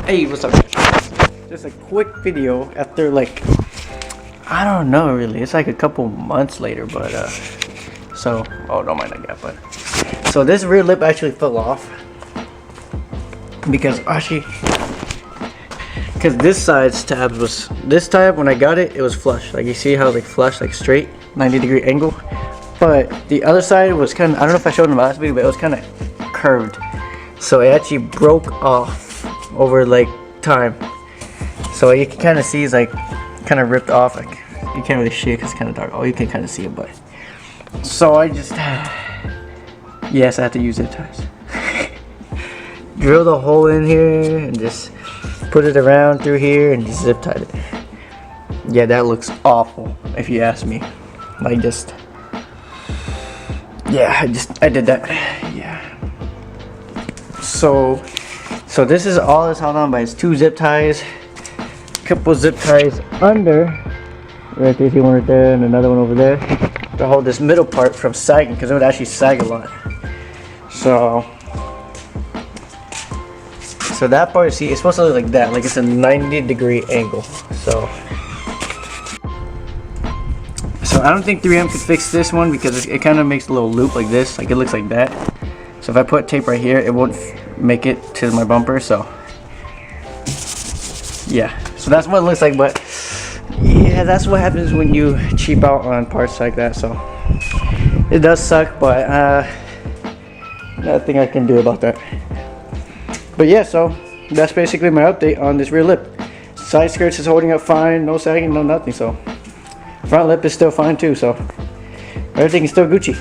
Hey, what's up guys? Just a quick video after like, I don't know really, it's like a couple months later, but so, oh don't mind that gap, but so this rear lip actually fell off because this side's tab was, this tab when I got it, it was flush, like you see how like flush, like straight 90-degree angle, but the other side was kind of, I don't know if I showed in the last video, but it was kind of curved, so it actually broke off over like time, so you can kind of see it's like kind of ripped off, like you can't really see it because it's kind of dark. Oh, you can kind of see it, but so I just yes, I had to use zip ties. Drill the hole in here and just put it around through here and just zip tied it. Yeah, that looks awful if you ask me. Like just, yeah, I did that. Yeah. So this is all that's held on by its 2 zip ties, couple zip ties under, right there, see one right there and another one over there, to hold this middle part from sagging, because it would actually sag a lot. So that part, see, it's supposed to look like that, like it's a 90-degree angle. So I don't think 3M could fix this one because it kind of makes a little loop like this, like it looks like that. So if I put tape right here, it won't make it to my bumper, so yeah, so that's what it looks like. But yeah, that's what happens when you cheap out on parts like that, so it does suck, but nothing I can do about that. But yeah, so that's basically my update on this rear lip. Side skirts is holding up fine, no sagging, no nothing, so front lip is still fine too, so everything is still Gucci.